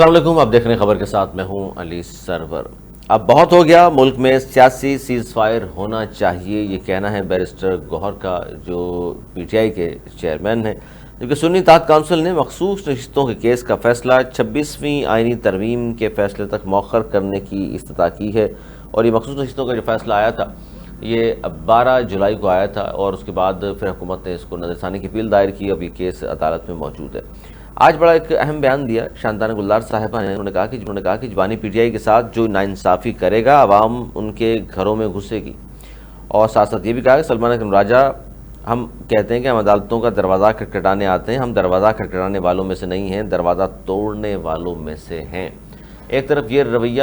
السلام علیکم، آپ دیکھ رہے ہیں خبر کے ساتھ، میں ہوں علی سرور۔ اب بہت ہو گیا، ملک میں سیاسی سیز فائر ہونا چاہیے، یہ کہنا ہے بیرسٹر گوہر کا، جو پی ٹی آئی کے چیئرمین ہیں، جبکہ سنی اتحاد کونسل نے مخصوص نشستوں کے کیس کا فیصلہ 26ویں آئینی ترمیم کے فیصلے تک مؤخر کرنے کی استدعا کی ہے۔ اور یہ مخصوص نشستوں کا جو فیصلہ آیا تھا یہ 12 جولائی کو آیا تھا، اور اس کے بعد پھر حکومت نے اس کو نظر ثانی کی اپیل دائر کی۔ اب یہ کیس عدالت میں موجود ہے۔ آج بڑا ایک اہم بیان دیا شاندانہ گلدار صاحبہ نے، انہوں نے کہا کہ جوانی پی ٹی آئی کے ساتھ جو ناانصافی کرے گا، عوام ان کے گھروں میں گھسے گی۔ اور ساتھ ساتھ یہ بھی کہا کہ سلمان اکرم راجہ، ہم کہتے ہیں کہ ہم عدالتوں کا دروازہ کھٹکھٹانے آتے ہیں، ہم دروازہ کھٹکھٹانے والوں میں سے نہیں ہیں، دروازہ توڑنے والوں میں سے ہیں۔ ایک طرف یہ رویہ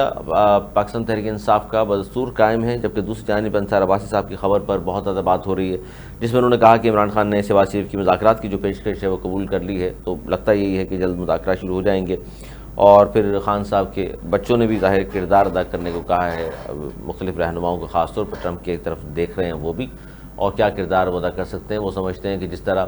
پاکستان تحریک انصاف کا بدستور قائم ہے، جبکہ دوسری جانب انصار عباسی صاحب کی خبر پر بہت زیادہ بات ہو رہی ہے، جس میں انہوں نے کہا کہ عمران خان نے شہباز شریف کی مذاکرات کی جو پیشکش ہے وہ قبول کر لی ہے، تو لگتا یہی ہے کہ جلد مذاکرات شروع ہو جائیں گے۔ اور پھر خان صاحب کے بچوں نے بھی ظاہر کردار ادا کرنے کو کہا ہے، مختلف رہنماؤں کو خاص طور پر ٹرمپ کی طرف دیکھ رہے ہیں وہ بھی، اور کیا کردار وہ ادا کر سکتے ہیں۔ وہ سمجھتے ہیں کہ جس طرح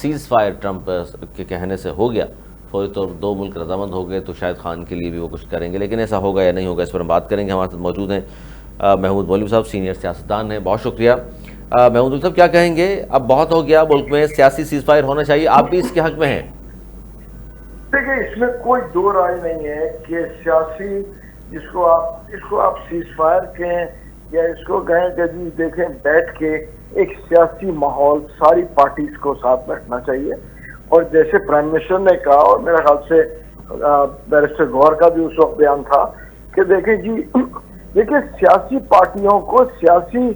سیز فائر ٹرمپ کے کہنے سے ہو گیا، فوری طور پر 2 ملک رضامند ہو گئے، تو شاید خان کے لیے بھی وہ کچھ کریں گے، لیکن ایسا ہوگا یا نہیں ہوگا اس پر ہم بات کریں گے۔ ہمارے ساتھ موجود ہیں محمود مولوی صاحب، سینئر سیاستدان ہیں، بہت شکریہ۔ محمود مولوی صاحب کیا کہیں گے؟ اب بہت ہو گیا، ملک میں سیاسی سیز فائر ہونا چاہیے، آپ بھی اس کے حق میں ہیں؟ دیکھیں، اس میں کوئی دو رائے نہیں ہے کہ سیاسی اس کو آپ سیز فائر کہیں یا اس کو کہیں کہ جی دیکھیں بیٹھ کے ایک سیاسی ماحول ساری پارٹیز کو ساتھ بیٹھنا چاہیے۔ اور جیسے پرائم منسٹر نے کہا، اور میرے خیال سے بیرسٹر گوہر کا بھی اس وقت بیان تھا کہ دیکھیں سیاسی پارٹیوں کو سیاسی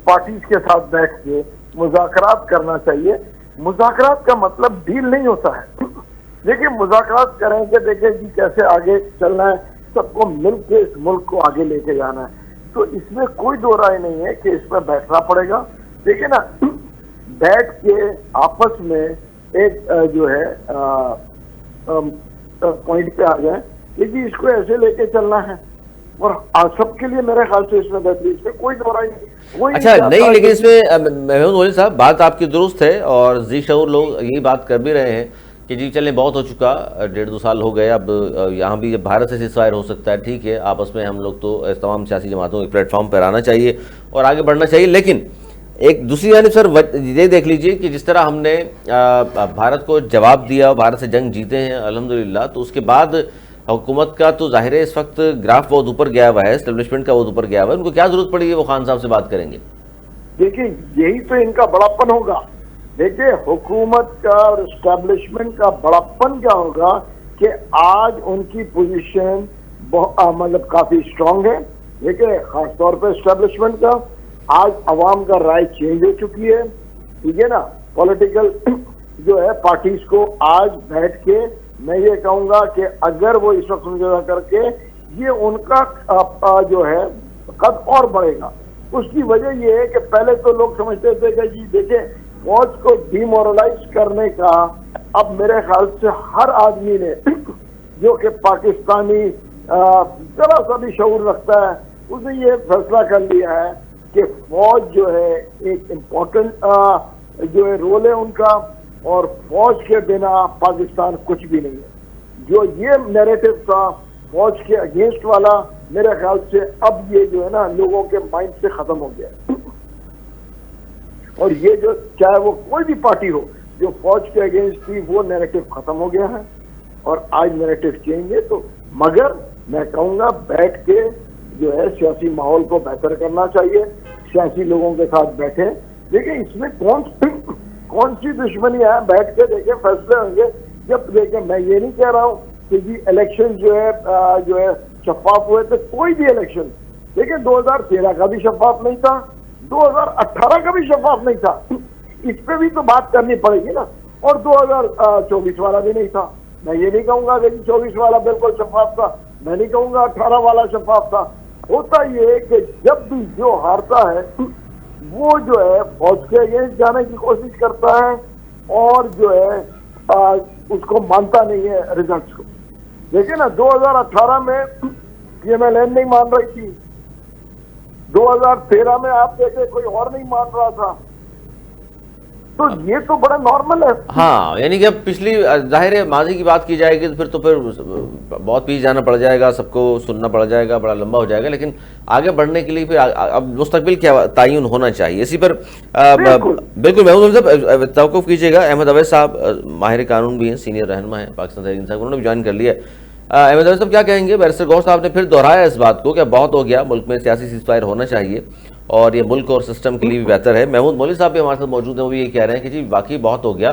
پارٹیز کے ساتھ بیٹھ کے مذاکرات کرنا چاہیے۔ مذاکرات کا مطلب ڈیل نہیں ہوتا ہے، لیکن مذاکرات کریں کہ دیکھیں جی کیسے آگے چلنا ہے، سب کو مل کے اس ملک کو آگے لے کے جانا ہے۔ تو اس میں کوئی دو رائے نہیں ہے کہ اس میں بیٹھنا پڑے گا۔ دیکھیں نا، بیٹھ کے آپس میں ایک جو ہے پوائنٹ پہ آ جائیں کہ جی اس کو ایسے لے کے چلنا ہے، اور سب کے لیے میرے خیال سے اس میں بہتری، اس میں کوئی دو رائے نہیں۔ اچھا نہیں، لیکن اس میں محمود مولوی صاحب بات آپ کی درست ہے، اور ذی شعور لوگ یہی بات کر بھی رہے ہیں کہ جی چلیں بہت ہو چکا، 1.5-2 سال ہو گئے، اب یہاں بھی جب بھارت سے سیز فائر ہو سکتا ہے، ٹھیک ہے، آپس میں ہم لوگ تو تمام سیاسی جماعتوں کے پلیٹ فارم پر آنا چاہیے اور آگے بڑھنا چاہیے۔ لیکن ایک دوسری جانب سر یہ دیکھ لیجئے کہ جس طرح ہم نے بھارت کو جواب دیا، بھارت سے جنگ جیتے ہیں الحمدللہ، تو اس کے بعد حکومت کا تو ظاہر ہے اس وقت گراف بہت اوپر گیا ہوا ہے، اسٹیبلشمنٹ کا بہت اوپر گیا ہوا ہے، ان کو کیا ضرورت پڑی ہے وہ خان صاحب سے بات کریں گے؟ دیکھیں یہی تو ان کا بڑاپن ہوگا۔ دیکھیں حکومت کا اور اسٹیبلشمنٹ کا بڑاپن کیا ہوگا کہ آج ان کی پوزیشن مطلب کافی اسٹرانگ ہے۔ دیکھیں خاص طور پہ اسٹیبلشمنٹ کا آج عوام کا رائے چینج ہو چکی ہے، ٹھیک ہے نا۔ پولیٹیکل جو ہے پارٹیز کو آج بیٹھ کے میں یہ کہوں گا کہ اگر وہ اس وقت سمجھوتا کر کے یہ ان کا جو ہے قد اور بڑھے گا۔ اس کی وجہ یہ ہے کہ پہلے تو لوگ سمجھتے تھے کہ جی دیکھیں فوج کو ڈی مورلائز کرنے کا اب میرے خیال سے ہر آدمی نے جو کہ پاکستانی ذرا سا بھی شعور رکھتا ہے، اس نے یہ فیصلہ کر لیا ہے کہ فوج جو ہے ایک امپورٹنٹ جو ہے رول ہے ان کا، اور فوج کے بنا پاکستان کچھ بھی نہیں ہے۔ جو یہ نیریٹو تھا فوج کے اگینسٹ والا، میرے خیال سے اب یہ جو ہے نا لوگوں کے مائنڈ سے ختم ہو گیا ہے۔ اور یہ جو چاہے وہ کوئی بھی پارٹی ہو جو فوج کے اگینسٹ تھی، وہ نیریٹو ختم ہو گیا ہے، اور آج نیریٹو چینج ہے۔ تو مگر میں کہوں گا بیٹھ کے جو ہے سیاسی ماحول کو بہتر کرنا چاہیے، سیاسی لوگوں کے ساتھ بیٹھیں۔ دیکھیں اس میں کون سی دشمنی ہے، بیٹھ کے دیکھیں فیصلے ہوں گے۔ جب دیکھیں میں یہ نہیں کہہ رہا ہوں کہ جی الیکشن جو ہے شفاف ہوئے تھے، کوئی بھی الیکشن دیکھیں 2013 کا بھی شفاف نہیں تھا، 2018 کا بھی شفاف نہیں تھا، اس پہ بھی تو بات کرنی پڑے گی نا، اور 2024 والا بھی نہیں تھا۔ میں یہ نہیں کہوں گا کہ 24 والا بالکل شفاف تھا، میں نہیں کہوں گا 18 والا شفاف تھا۔ ہوتا یہ ہے کہ جب بھی جو ہارتا ہے وہ جو ہے فوج کے اگینسٹ جانے کی کوشش کرتا ہے، اور جو ہے اس کو مانتا نہیں ہے ریزلٹس کو۔ دیکھیں نا 2018 میں پی ایم ایل این نہیں مان رہی تھی، 2013 میں آپ دیکھیں کوئی اور نہیں مان رہا تھا، تو یہ تو بڑا نارمل ہے. ہاں یعنی کہ اب پچھلی ظاہر ہے ماضی کی بات کی جائے گی تو پھر بہت پیچھے جانا پڑ جائے گا, سب کو سننا پڑ جائے گا, بڑا لمبا ہو جائے گا, لیکن آگے بڑھنے کے لیے پھر اب مستقبل کیا تعین ہونا چاہیے اسی پر. بالکل محمود صاحب توقف کیجیے گا. احمد اویس صاحب ماہر قانون بھی ہیں, سینئر رہنما ہیں پاکستان تحریک انصاف, انہوں نے بھی جوائن کر لیا ہے. احمد اویس صاحب کیا کہیں گے؟ بیرسٹر گوہر صاحب نے پھر دہرایا اس بات کو کہ بہت ہو گیا, ملک میں سیاسی سیز فائر ہونا چاہیے اور یہ ملک اور سسٹم کے لیے بھی بہتر ہے. محمود مولوی صاحب بھی ہمارے ساتھ موجود ہیں, وہ بھی یہ کہہ رہے ہیں کہ جی واقعی بہت ہو گیا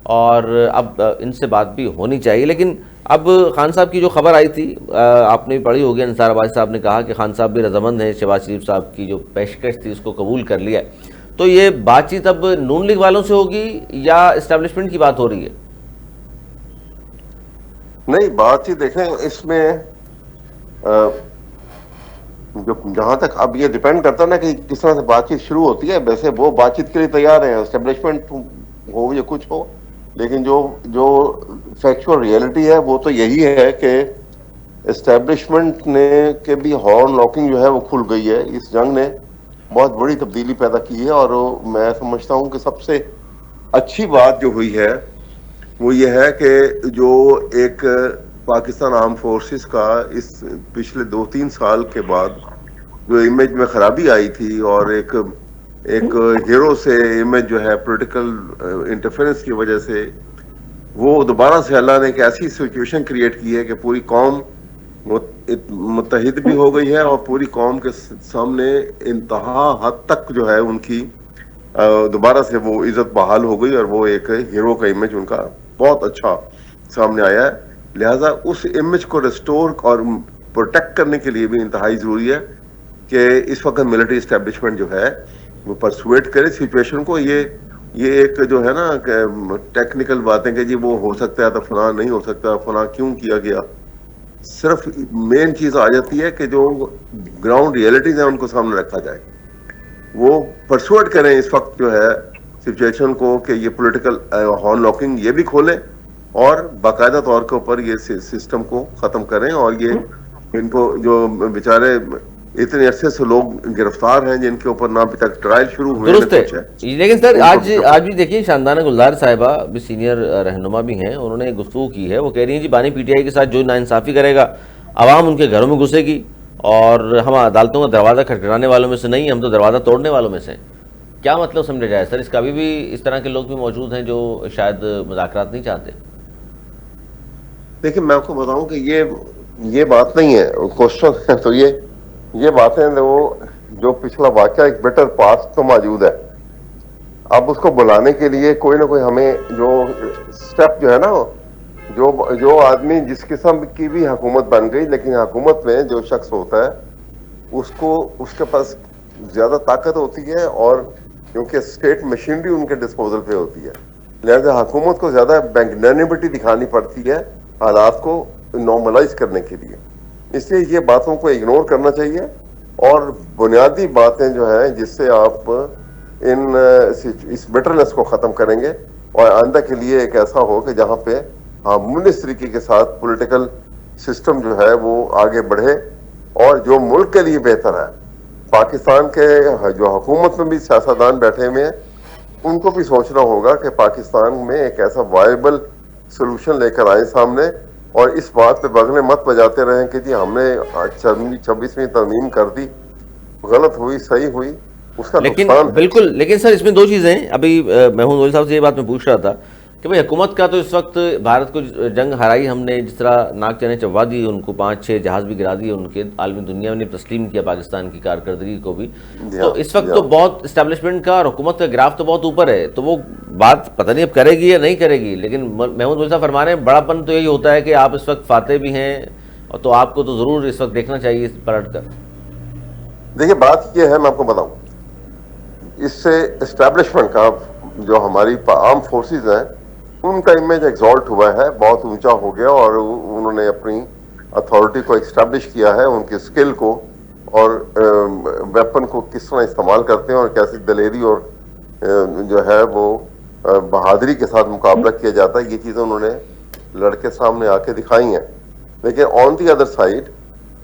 اور اب ان سے بات بھی ہونی چاہیے. لیکن اب خان صاحب کی جو خبر آئی تھی آپ نے بھی پڑھی ہوگی, انصار آباد صاحب نے کہا کہ خان صاحب بھی رضامند ہیں, شہباز شریف صاحب کی جو پیشکش تھی اس کو قبول کر لیا ہے. تو یہ بات چیت اب نون لیگ والوں سے ہوگی یا اسٹیبلشمنٹ کی بات ہو رہی ہے؟ نہیں, بات چیت دیکھیں اس میں جو جہاں تک اب یہ ڈیپینڈ کرتا ہے نا کہ کس طرح سے بات چیت شروع ہوتی ہے. ویسے وہ بات چیت کے لیے تیار ہیں, اسٹیبلشمنٹ ہو یا کچھ ہو, لیکن جو فیکچوئل ریئلٹی ہے وہ تو یہی ہے کہ اسٹیبلشمنٹ نے کے بھی ہارن لاکنگ جو ہے وہ کھل گئی ہے. اس جنگ نے بہت بڑی تبدیلی پیدا کی ہے اور میں سمجھتا ہوں کہ سب سے اچھی بات جو ہوئی ہے وہ یہ ہے کہ جو ایک پاکستان آرم فورسز کا اس پچھلے 2-3 سال کے بعد جو امیج میں خرابی آئی تھی اور ایک ہیرو سے امیج جو ہے پولیٹیکل انٹرفیرنس کی وجہ سے, وہ دوبارہ سے اللہ نے ایک ایسی سچویشن کریٹ کی ہے کہ پوری قوم متحد بھی ہو گئی ہے اور پوری قوم کے سامنے انتہا حد تک جو ہے ان کی دوبارہ سے وہ عزت بحال ہو گئی اور وہ ایک ہیرو کا امیج ان کا بہت اچھا سامنے آیا ہے. لہٰذا اس امیج کو ریسٹور اور پروٹیکٹ کرنے کے لیے بھی انتہائی ضروری ہے کہ اس وقت ملٹری اسٹیبلشمنٹ جو ہے وہ پرسویٹ کرے سچویشن کو. یہ ایک جو ہے نا ٹیکنیکل باتیں کہ جی وہ ہو سکتا ہے تو فلاں نہیں ہو سکتا, فلاں کیوں کیا گیا, صرف مین چیز آ جاتی ہے کہ جو گراؤنڈ ریئلٹیز ہیں ان کو سامنے رکھا جائے, وہ پرسویٹ کریں اس وقت جو ہے سچویشن کو کہ یہ پولیٹیکل ہارن لاکنگ یہ بھی کھولیں اور باقاعدہ طور کے اوپر یہ سسٹم کو ختم کریں. اور یہ ان کو جو بیچارے اتنے عرصے سے لوگ گرفتار ہیں جن کے اوپر نہ ابھی تک ٹرائل شروع ہوئے درست ہے. لیکن سر آج بھی دیکھیے شاندانہ گلزار صاحبہ بھی سینئر رہنما بھی ہیں, انہوں نے گفتگو کی ہے, وہ کہہ رہی ہیں جی بانی پی ٹی آئی کے ساتھ جو ناانصافی کرے گا عوام ان کے گھروں میں گھسے گی اور ہم عدالتوں کا دروازہ کھٹکھٹانے والوں میں سے نہیں, ہم تو دروازہ توڑنے والوں میں سے ہیں. کیا مطلب سمجھا جائے سر اس کا؟ بھی اس طرح کے لوگ بھی موجود ہیں جو شاید مذاکرات نہیں چاہتے. دیکھیں میں آپ کو بتاؤں کہ یہ بات نہیں ہے, کوشچن ہے تو یہ باتیں جو پچھلا واقعہ ایک بیٹر پاسٹ تو موجود ہے, اب اس کو بلانے کے لیے کوئی نہ کوئی ہمیں جو سٹیپ جو ہے نا, جو آدمی جس قسم کی بھی حکومت بن گئی لیکن حکومت میں جو شخص ہوتا ہے اس کے پاس زیادہ طاقت ہوتی ہے اور کیونکہ اسٹیٹ مشینری ان کے ڈسپوزل پہ ہوتی ہے, لہذا حکومت کو زیادہ میگنینمٹی دکھانی پڑتی ہے حالات کو نارملائز کرنے کے لیے. اس لیے یہ باتوں کو اگنور کرنا چاہیے اور بنیادی باتیں جو ہیں جس سے آپ اس بٹرنس کو ختم کریں گے اور آئندہ کے لیے ایک ایسا ہو کہ جہاں پہ ہارمونیس طریقے کے ساتھ پولیٹیکل سسٹم جو ہے وہ آگے بڑھے اور جو ملک کے لیے بہتر ہے. پاکستان کے جو حکومت میں بھی سیاستدان بیٹھے ہوئے ہیں ان کو بھی سوچنا ہوگا کہ پاکستان میں ایک ایسا وائبل سولوشن لے کر آئے سامنے اور اس بات پہ بغلیں مت بجاتے رہیں کہ جی ہم نے 26ویں ترمیم کر دی, غلط ہوئی صحیح ہوئی اس کا لیکن نقصان بالکل. لیکن سر اس میں دو چیزیں ہیں, ابھی محمود مولوی صاحب سے یہ بات میں پوچھ رہا تھا کہ بھئی حکومت کا تو اس وقت بھارت کو جنگ ہرائی ہم نے, جس طرح ناک چنے چبوا دی ان کو, 5-6 جہاز بھی گرا دیے ان کے, عالمی دنیا نے تسلیم کیا پاکستان کی کارکردگی کو بھی. تو اس وقت تو بہت اسٹیبلشمنٹ کا اور حکومت کا گراف تو بہت اوپر ہے, تو وہ بات پتہ نہیں اب کرے گی یا نہیں کرے گی. لیکن محمود مولوی صاحب فرما رہے ہیں بڑا پن تو یہی ہوتا ہے کہ آپ اس وقت فاتح بھی ہیں اور تو آپ کو تو ضرور اس وقت دیکھنا چاہیے پلٹ کر. دیکھیے بات یہ ہے, میں آپ کو بتاؤں, اس سے اسٹیبلشمنٹ کا جو ہماری آرم فورسز ہیں ان کا امیج ایگزالٹ ہوا ہے, بہت اونچا ہو گیا اور انہوں نے اپنی اتھارٹی کو اسٹیبلش کیا ہے, ان کے اسکل کو اور ویپن کو کس طرح استعمال کرتے ہیں اور کیسی دلیری اور جو ہے وہ بہادری کے ساتھ مقابلہ کیا جاتا ہے, یہ چیزیں انہوں نے لڑکے سامنے آ کے دکھائی ہیں. لیکن آن دی ادر سائڈ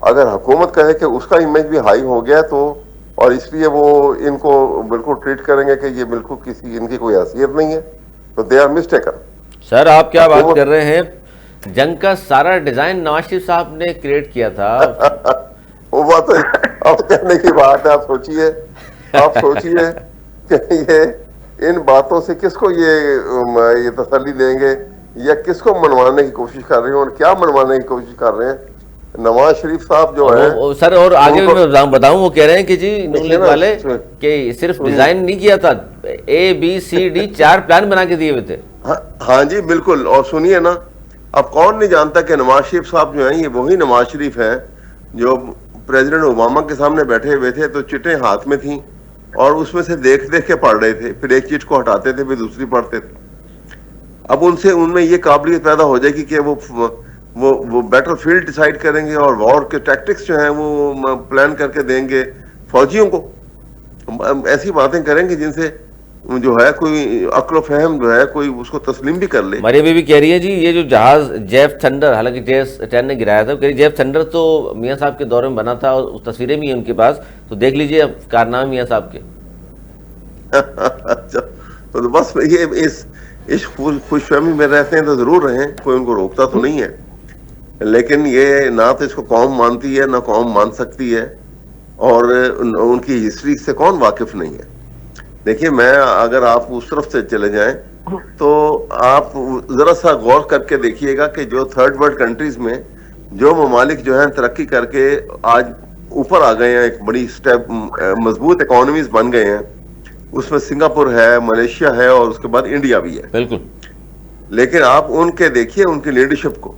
اگر حکومت کہے کہ اس کا امیج بھی ہائی ہو گیا تو اور اس لیے وہ ان کو بالکل ٹریٹ کریں گے کہ یہ بالکل کسی ان کی کوئی حیثیت نہیں ہے, تو دے آر مسٹیکن. سر آپ کیا بات کر رہے ہیں, جنگ کا سارا ڈیزائن نواز شریف صاحب نے کریٹ کیا تھا. وہ بات اب کہنے کی بات ہے, آپ سوچئے کہ یہ ان باتوں سے کس کو یہ تسلی دیں گے, یا کس کو منوانے کی کوشش کر رہے ہیں, اور کیا منوانے کی کوشش کر رہے ہیں. نواز شریف صاحب جو ہیں سر, اور آگے بھی میں بتاؤں, وہ کہہ رہے ہیں کہ جی نون لیگ والے کہ صرف ڈیزائن نہیں کیا تھا, ABCD 4 پلان بنا کے دیے ہوئے تھے. ہاں جی بالکل. اور سنیے نا, اب کون نہیں جانتا کہ نواز شریف صاحب جو ہیں یہ وہی نواز شریف ہیں جو پریزیڈنٹ اوباما کے سامنے بیٹھے ہوئے تھے تو چٹیں ہاتھ میں تھیں اور اس میں سے دیکھ کے پڑھ رہے تھے, پھر ایک چٹ کو ہٹاتے تھے پھر دوسری پڑھتے تھے. اب ان میں یہ قابلیت پیدا ہو جائے گی کہ وہ بیٹل فیلڈ ڈیسائیڈ کریں گے اور وار کے ٹیکٹکس جو ہیں وہ پلان کر کے دیں گے فوجیوں کو. ایسی باتیں کریں گے جن سے جو ہے کوئی عقل و فہم جو ہے کوئی اس کو تسلیم بھی کر لے. مریم بی بھی کہہ رہی ہے جی یہ جو جہاز جیف تھنڈر, حالانکہ JS-10 نے گرایا تھا, جیف تھنڈر تو میاں صاحب کے دور میں بنا تھا اور تصویریں بھی ہیں ان کے پاس, تو دیکھ لیجئے اب کارنامے میاں صاحب کے. تو بس یہ اس خوش فہمی میں رہتے ہیں تو ضرور رہیں, کوئی ان کو روکتا تو نہیں ہے, لیکن یہ نہ تو اس کو قوم مانتی ہے نہ قوم مان سکتی ہے, اور ان کی ہسٹری سے کون واقف نہیں ہے. دیکھیے میں اگر آپ اس طرف سے چلے جائیں تو آپ ذرا سا غور کر کے دیکھیے گا کہ جو تھرڈ ورلڈ کنٹریز میں جو ممالک جو ہیں ترقی کر کے آج اوپر آ گئے ہیں, ایک بڑی مضبوط اکانومیز بن گئے ہیں, اس میں سنگاپور ہے, ملیشیا ہے, اور اس کے بعد انڈیا بھی ہے. بالکل. لیکن آپ ان کے دیکھیے ان کی لیڈرشپ کو,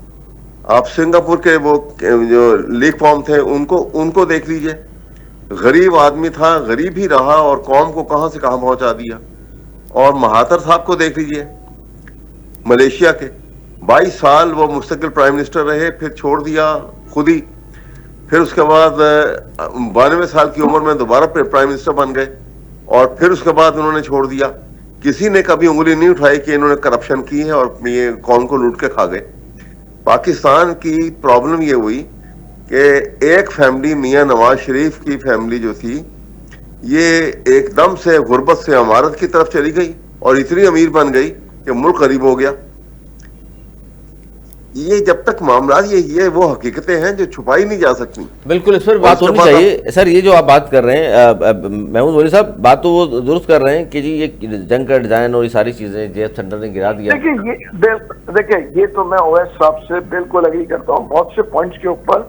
آپ سنگاپور کے وہ جو لیگ فارم تھے ان کو دیکھ لیجئے, غریب آدمی تھا, غریب ہی رہا اور قوم کو کہاں سے کہاں پہنچا دیا. اور مہاتر صاحب کو دیکھ لیجئے, ملیشیا کے 22 سال وہ مستقل پرائم منسٹر رہے, پھر چھوڑ دیا خود ہی, پھر اس کے بعد 92 سال کی عمر میں دوبارہ پرائم منسٹر بن گئے, اور پھر اس کے بعد انہوں نے چھوڑ دیا. کسی نے کبھی انگلی نہیں اٹھائی کہ انہوں نے کرپشن کی ہے اور یہ قوم کو لوٹ کے کھا گئے. پاکستان کی پرابلم یہ ہوئی کہ ایک فیملی, میاں نواز شریف کی فیملی جو تھی, یہ ایک دم سے غربت سے عمارت کی طرف چلی گئی اور اتنی امیر بن گئی کہ ملک غریب ہو گیا. یہ جب تک معاملات یہ وہ حقیقتیں ہیں جو چھپائی نہیں جا سکتی. بالکل, اس پر بات ہونی چاہیے. سر یہ جو آپ بات کر رہے ہیں محمود ولی صاحب, بات تو وہ درست کر رہے ہیں کہ جی یہ جنگ کا ڈیزائن اور یہ ساری چیزیں جیف تھنڈر نے گرا دیا. دیکھیں یہ تو میں اویس صاحب سے بالکل اگری کرتا ہوں, بہت سے پوائنٹس کے اوپر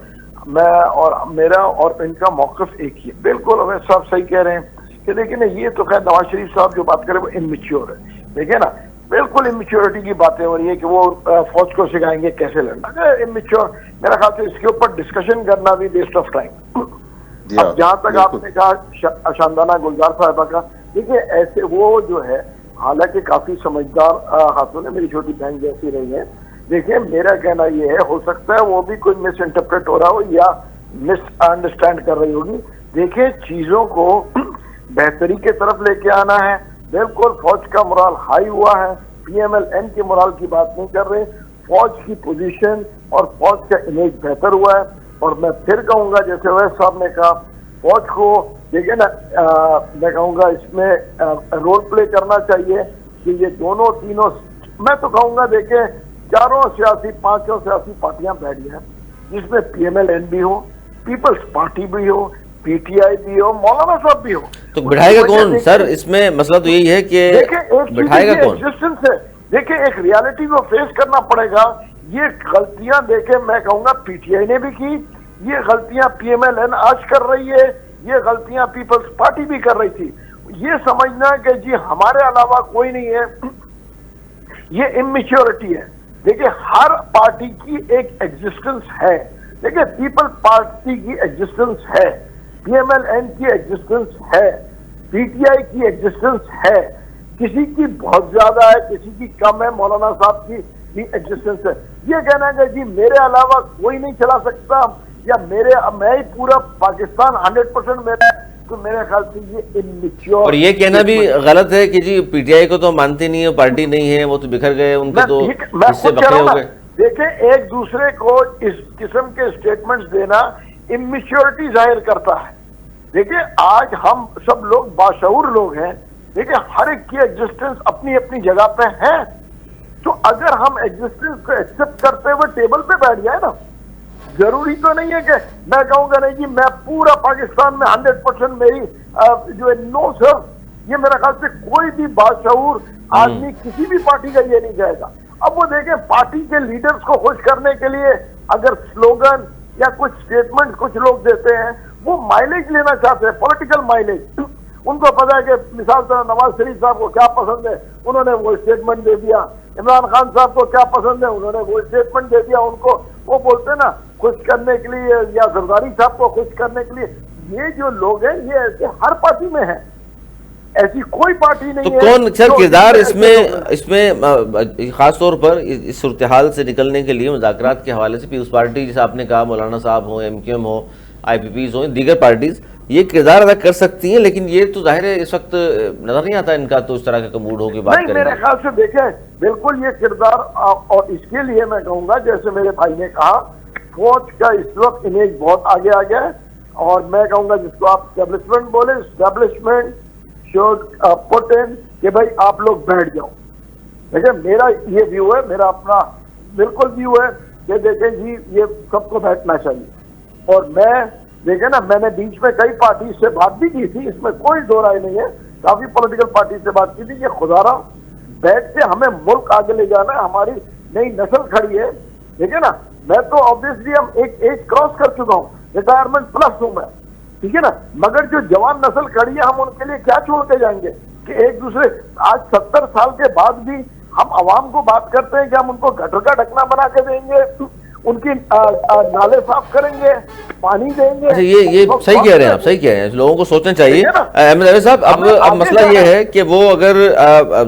میں اور میرا اور ان کا موقف ایک ہی ہے. بالکل اویس صاحب صحیح کہہ رہے ہیں کہ لیکن یہ تو خیر نواز شریف صاحب جو بات کریں وہ انمیچیور ہے. دیکھیں نا, بالکل اممیچیورٹی کی باتیں ہو رہی ہے کہ وہ فوج کو سکھائیں گے کیسے لڑنا. اممیچیور میرا خیال سے اس کے اوپر ڈسکشن کرنا بھی ویسٹ آف ٹائم. اب جہاں تک آپ نے کہا شاندانہ گلزار صاحبہ کا, دیکھیے ایسے وہ جو ہے حالانکہ کافی سمجھدار خاتون ہے, میری چھوٹی بہن جیسی رہی ہیں. دیکھیں میرا کہنا یہ ہے, ہو سکتا ہے وہ بھی کوئی مس انٹرپریٹ ہو رہا ہو یا مس انڈرسٹینڈ کر رہی ہوگی. دیکھیں چیزوں کو بہتری کے طرف لے کے آنا ہے. بالکل فوج کا مرال ہائی ہوا ہے, PMLN کے مرال کی بات نہیں کر رہے, فوج کی پوزیشن اور فوج کا امیج بہتر ہوا ہے. اور میں پھر کہوں گا جیسے اویس صاحب نے کہا, فوج کو دیکھیں نا, میں کہوں گا اس میں رول پلے کرنا چاہیے کہ یہ دونوں تینوں, میں تو کہوں گا دیکھیں 5 سیاسی پارٹیاں بیٹھ جائیں جس میں PMLN بھی ہو, پیپلز پارٹی بھی ہو, PTI بھی ہو, مولانا صاحب بھی ہو. تو بٹھائے گا کون سر؟ اس میں مسئلہ تو یہی ہے کہ بٹھائے گا کون؟ دیکھیں ایک ریالٹی کو فیس کرنا پڑے گا. یہ غلطیاں دیکھیں میں کہوں گا PTI نے بھی کی, یہ غلطیاں PMLN آج کر رہی ہے, یہ غلطیاں پیپلز پارٹی بھی کر رہی تھی. یہ سمجھنا کہ جی ہمارے علاوہ کوئی نہیں ہے, یہ اممیچیورٹی ہے. دیکھیں ہر پارٹی کی ایک ایگزسٹنس ہے. دیکھیں پیپل پارٹی کی ایگزسٹنس ہے, PMLN کی ایگزسٹنس ہے, PTI کی ایگزسٹنس ہے, کسی کی بہت زیادہ ہے کسی کی کم ہے, مولانا صاحب کی بھی ایگزسٹنس ہے. یہ کہنا ہے کہ جی میرے علاوہ کوئی نہیں چلا سکتا یا میں ہی پورا پاکستان 100% میرا, تو میرے خیال سے یہ اممیچیور. اور یہ کہنا بھی غلط ہے کہ جی PTI کو تو مانتے نہیں ہے, پارٹی نہیں ہے, وہ تو بکھر گئے, ان کے تو حصے بکھرے ہو گئے. دیکھیں ایک دوسرے کو اس قسم کے سٹیٹمنٹس دینا اممیچیورٹی ظاہر کرتا ہے. دیکھیں آج ہم سب لوگ باشعور لوگ ہیں، دیکھیں ہر ایک کی ایگزسٹنس اپنی اپنی جگہ پہ ہے، تو اگر ہم ایگزسٹنس کو ایکسپٹ کرتے ہوئے ٹیبل پہ بیٹھ جائے نا، ضروری تو نہیں ہے کہ میں کہوں گا نہیں جی میں پورا پاکستان میں 100% میری جو ہے نو سر، یہ میرا خیال سے کوئی بھی باشعور آدمی کسی بھی پارٹی کا یہ نہیں کہے گا۔ اب وہ دیکھیں پارٹی کے لیڈرز کو خوش کرنے کے لیے اگر سلوگن یا کچھ سٹیٹمنٹ کچھ لوگ دیتے ہیں، وہ مائلیج لینا چاہتے ہیں، پولیٹیکل مائلیج، ان کو پتا ہے کہ مثال طرح نواز شریف صاحب کو کیا پسند ہے، انہوں نے وہ اسٹیٹمنٹ دے دیا، عمران خان صاحب کو کیا پسند ہے، انہوں نے وہ اسٹیٹمنٹ دے دیا، ان کو وہ بولتے ہیں نا خوش کرنے کے لیے، یا زرداری صاحب کو خوش کرنے کے لیے۔ یہ جو لوگ ہیں یہ ایسے ہر پارٹی میں ہیں، ایسی کوئی پارٹی نہیں ہے۔ تو کون سر کردار اس میں خاص طور پر اس صورتحال سے نکلنے کے لیے مذاکرات کے حوالے سے پیپلز پارٹی جیسے آپ نے کہا، مولانا صاحب ہوں، ایم کیو ایم ہو، آئی پی پیز ہوں، دیگر پارٹیز یہ کردار ادا کر سکتی ہیں، لیکن یہ تو ظاہر ہے اس وقت نظر نہیں آتا ان کا تو اس طرح کا موڈ ہو کے بات کریں۔ میرے خیال سے دیکھیں بالکل یہ کردار، اور اس کے لیے میں کہوں گا جیسے میرے بھائی نے کہا فوج کا اس وقت امیج بہت آگے آ گیا ہے، اور میں کہوں گا جس کو آپ اسٹیبلشمنٹ بولے، اسٹیبلشمنٹ شوڈ پٹ ان کہ بھائی آپ لوگ بیٹھ جاؤ۔ دیکھیں میرا یہ ویو ہے، میرا اپنا بالکل ویو ہے کہ دیکھیں جی یہ سب کو بیٹھنا چاہیے، اور میں دیکھیں نا میں نے بیچ میں کئی پارٹی سے بات بھی کی تھی، اس میں کوئی دو رائے نہیں ہے، کافی پولیٹیکل پارٹی سے بات کی تھی کہ خدا را بیٹھ کے ہمیں ملک آگے لے جانا ہے، ہماری نئی نسل کھڑی ہے، دیکھیں نا میں تو آبویسلی ہم ایک ایج کراس کر چکا ہوں، ریٹائرمنٹ پلس ہوں میں، ٹھیک ہے نا، مگر جو جوان نسل کھڑی ہے ہم ان کے لیے کیا چھوڑ کے جائیں گے کہ ایک دوسرے آج 70 سال کے بعد بھی ہم عوام کو بات کرتے ہیں کہ ہم ان کو گٹر کا ڈھکنا بنا کے دیں گے، ان کی نالے صاف کریں گے، پانی دیں گے۔ اچھا یہ صحیح کہہ رہے ہیں آپ، صحیح کہہ رہے ہیں، لوگوں کو سوچنا چاہیے۔ احمد عویض صاحب اب مسئلہ یہ ہے کہ وہ اگر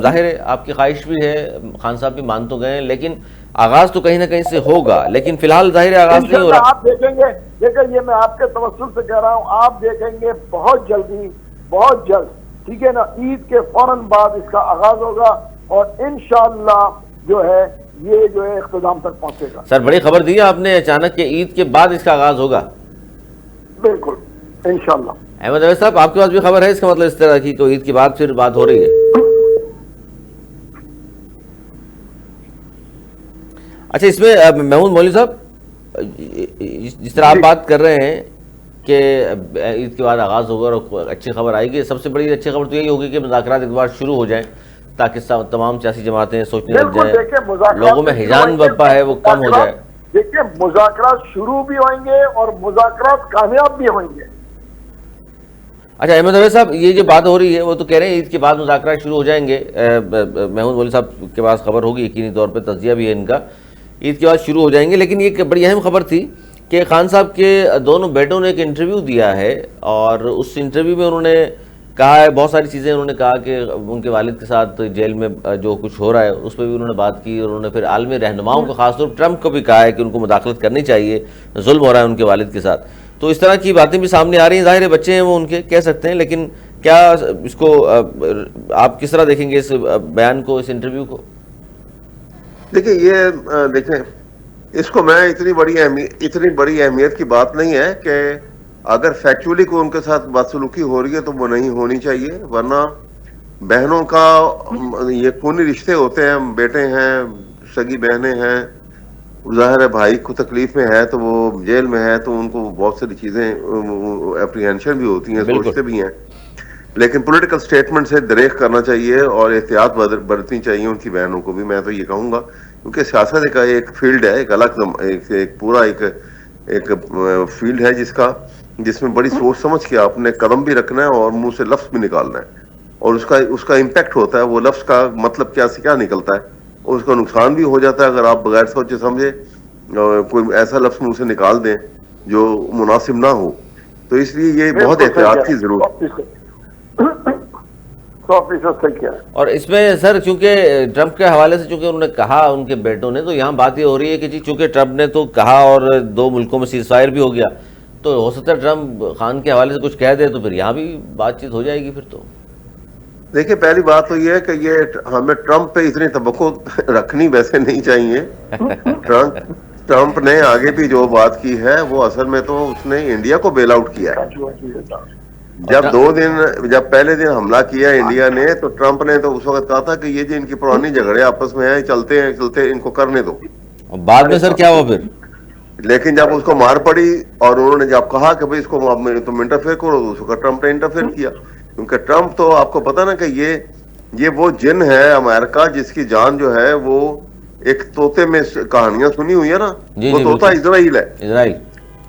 ظاہر ہے آپ کی خواہش بھی ہے، خان صاحب بھی مان تو گئے ہیں، لیکن آغاز تو کہیں نہ کہیں سے ہوگا، لیکن فی الحال ظاہر آغاز نہیں ہو رہا۔ آپ دیکھیں گے، دیکھیں یہ میں آپ کے توسل سے کہہ رہا ہوں، آپ دیکھیں گے بہت جلدی، بہت جلد، ٹھیک ہے نا، عید کے فوراً بعد اس کا آغاز ہوگا، اور انشاءاللہ جو ہے یہ جو ہے اختتام تک پہنچے گا۔ سر بڑی خبر دی آپ نے اچانک کہ عید کے بعد اس کا آغاز ہوگا۔ بالکل انشاءاللہ۔ احمد عویض صاحب آپ کے پاس بھی خبر ہے اس کا مطلب اس طرح کی، تو عید کے بعد پھر بات ہو رہی ہے؟ اچھا اس میں محمود مولوی صاحب جس طرح آپ بات کر رہے ہیں کہ عید کے بعد آغاز ہوگا اور اچھی خبر آئے گی، سب سے بڑی اچھی خبر تو یہی ہوگی کہ مذاکرات ایک بار شروع ہو جائیں تاکہ تمام سیاسی جماعتیں سوچنے لگ جائیں، لوگوں میں ہجان برپا ہے وہ کم ہو جائے۔ دیکھیں مذاکرات شروع بھی ہوئیں گے اور مذاکرات کامیاب بھی ہوئیں گے۔ اچھا احمد عویض صاحب یہ جو بات ہو رہی ہے وہ تو کہہ رہے ہیں عید کے بعد مذاکرات شروع ہو جائیں گے، محمود مولوی صاحب کے پاس خبر ہوگی، یقینی طور پہ تجزیہ بھی ہے ان کا، عید کے بعد شروع ہو جائیں گے، لیکن یہ بڑی اہم خبر تھی کہ خان صاحب کے دونوں بیٹوں نے ایک انٹرویو دیا ہے، اور اس انٹرویو میں انہوں نے کہا ہے بہت ساری چیزیں، انہوں نے کہا کہ ان کے والد کے ساتھ جیل میں جو کچھ ہو رہا ہے اس پہ بھی انہوں نے بات کی، اور انہوں نے پھر عالمی رہنماؤں کو خاص طور پر ٹرمپ کو بھی کہا ہے کہ ان کو مداخلت کرنی چاہیے، ظلم ہو رہا ہے ان کے والد کے ساتھ، تو اس طرح کی باتیں بھی سامنے آ رہی ہیں، ظاہر ہے بچے ہیں وہ ان کے کہہ سکتے ہیں، لیکن کیا اس کو آپ کس طرح دیکھیں گے اس بیان کو، اس انٹرویو کو؟ دیکھیں اس کو میں اتنی بڑی اہمیت کی بات نہیں ہے کہ اگر فیکچولی کوئی ان کے ساتھ بدسلوکی ہو رہی ہے تو وہ نہیں ہونی چاہیے، ورنہ بہنوں کا یہ خونی رشتے ہوتے ہیں، بیٹے ہیں، سگی بہنیں ہیں، ظاہر ہے بھائی کو تکلیف میں ہے تو وہ جیل میں ہے تو ان کو بہت ساری چیزیں اپریہنشن بھی ہوتی ہیں، سوچتے بھی ہیں، لیکن پولیٹیکل سٹیٹمنٹ سے دریغ کرنا چاہیے اور احتیاط برتنی چاہیے ان کی بہنوں کو بھی، میں تو یہ کہوں گا، کیونکہ سیاست ایک فیلڈ ہے، ایک الگ ایک پورا ایک فیلڈ ہے جس میں بڑی سوچ سمجھ کے آپ نے قدم بھی رکھنا ہے اور منہ سے لفظ بھی نکالنا ہے، اور اس کا امپیکٹ ہوتا ہے، وہ لفظ کا مطلب کیا سے کیا نکلتا ہے، اور اس کا نقصان بھی ہو جاتا ہے اگر آپ بغیر سوچے سمجھے کوئی ایسا لفظ منہ سے نکال دیں جو مناسب نہ ہو، تو اس لیے یہ بہت احتیاط کی ضرورت ہے۔ 100% صحیح کیا ہے۔ اور اس میں سر چونکہ ٹرمپ کے حوالے سے چونکہ انہوں نے کہا ان کے بیٹوں نے، تو یہاں بات یہ ہو رہی ہے کہ جی چونکہ ٹرمپ نے تو کہا اور 2 ملکوں میں سیز فائر بھی ہو گیا، تو ہو سکتا ہے ٹرمپ خان کے حوالے سے کچھ کہہ دے تو پھر یہاں بھی بات چیت ہو جائے گی پھر تو۔ دیکھیں پہلی بات تو یہ ہے کہ یہ ہمیں ٹرمپ پہ اتنی توقع رکھنی ویسے نہیں چاہیے، ٹرمپ نے آگے بھی جو بات کی ہے وہ اصل میں تو اس نے انڈیا کو بیل آؤٹ کیا ہے، جب پہلے دن حملہ کیا انڈیا نے تو ٹرمپ نے تو اس وقت کہا تھا کہ یہ جو ان کی پرانی جھگڑے آپس میں ہیں چلتے ان کو کرنے دو. اور بعد میں سر کیا ہوا پھر؟ لیکن جب اس کو مار پڑی اور انہوں نے جب کہا کہ بھائی اس کو تم انٹرفیئر کرو تو اس کو ٹرمپ نے انٹرفیئر کیا. کیونکہ ٹرمپ تو آپ کو پتا نا کہ یہ وہ جن ہے امریکہ جس کی جان جو ہے وہ ایک طوطے میں کہانیاں سنی ہوئی ہے نا, وہ طوطا اسرائیل ہے. اسرائیل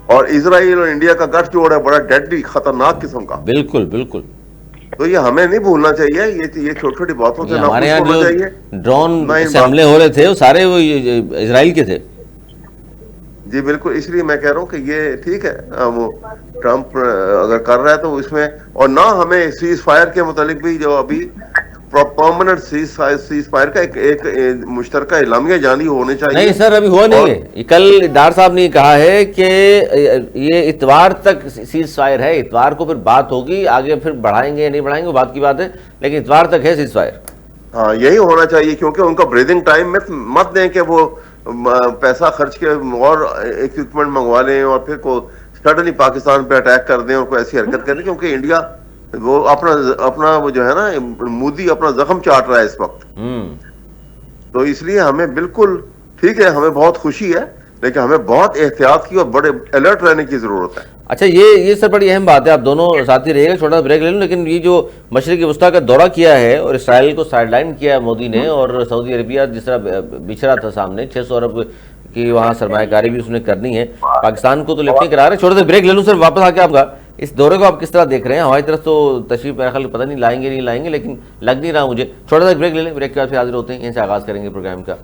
اور اسرائیل اور انڈیا کا گٹھ جوڑ ہے بڑا ڈیڈلی خطرناک قسم کا. بالکل بالکل. تو یہ ہمیں نہیں بھولنا چاہیے, یہ چھوٹی چھوٹی باتوں سے ہمارے یہاں ہونا جو چاہیے. ڈرون سے حملے ہو رہے تھے وہ سارے وہ اسرائیل کے تھے. جی بالکل, اس لیے میں کہہ رہا ہوں کہ یہ ٹھیک ہے وہ ٹرمپ اگر کر رہا ہے تو اس میں, اور نہ ہمیں سیز فائر کے متعلق بھی جو ابھی پرماننٹ سیز فائر کا ایک مشترکہ اعلامیہ جاری ہونے چاہیے. نہیں سر ابھی ہوا نہیں ہے. کل ڈار صاحب نے کہا ہے کہ یہ اتوار تک سیز فائر ہے, اتوار کو پھر بات ہوگی, آگے پھر بڑھائیں گے یا نہیں بڑھائیں گے وہ بات کی بات ہے, لیکن اتوار تک ہے سیز فائر. ہاں یہی ہونا چاہیے, کیونکہ ان کا بریدنگ ٹائم میں مت دیں کہ وہ پیسہ خرچ کے اور اکوپمنٹ منگوا لیں اور پھر کو سڈنلی پاکستان پہ اٹیک کر دیں اور کوئی ایسی حرکت کر دیں, کیونکہ انڈیا وہ اپنا وہ جو ہے نا مودی اپنا زخم چاٹ رہا ہے اس وقت. تو اس لیے ہمیں بالکل ٹھیک ہے, ہمیں بہت خوشی ہے, لیکن ہمیں بہت احتیاط کی اور بڑے الرٹ رہنے کی ضرورت ہے. اچھا یہ سر بڑی اہم بات ہے, آپ دونوں ساتھی رہے گا, چھوٹا سا بریک لے لوں. لیکن یہ جو مشرقی وسطیٰ کا دورہ کیا ہے اور اسرائیل کو سائڈ لائن کیا ہے مودی نے, اور سعودی عربیہ جس طرح بچھڑا تھا سامنے, 600 ارب کی وہاں سرمایہ کاری بھی اس نے کرنی ہے, پاکستان کو تو لفٹ نہیں کرا رہے. چھوٹا سا بریک لے لوں سر, واپس آ کے آپ کا اس دورے کو آپ کس طرح دیکھ رہے ہیں؟ ہماری طرف تو تشریف میرا خیال پتہ نہیں لائیں گے نہیں لائیں گے, لیکن لگ نہیں رہا مجھے. چھوٹا سا بریک لے لیں, بریک کے بعد پھر حاضر ہوتے ہیں, یہیں سے آغاز کریں گے پروگرام کا.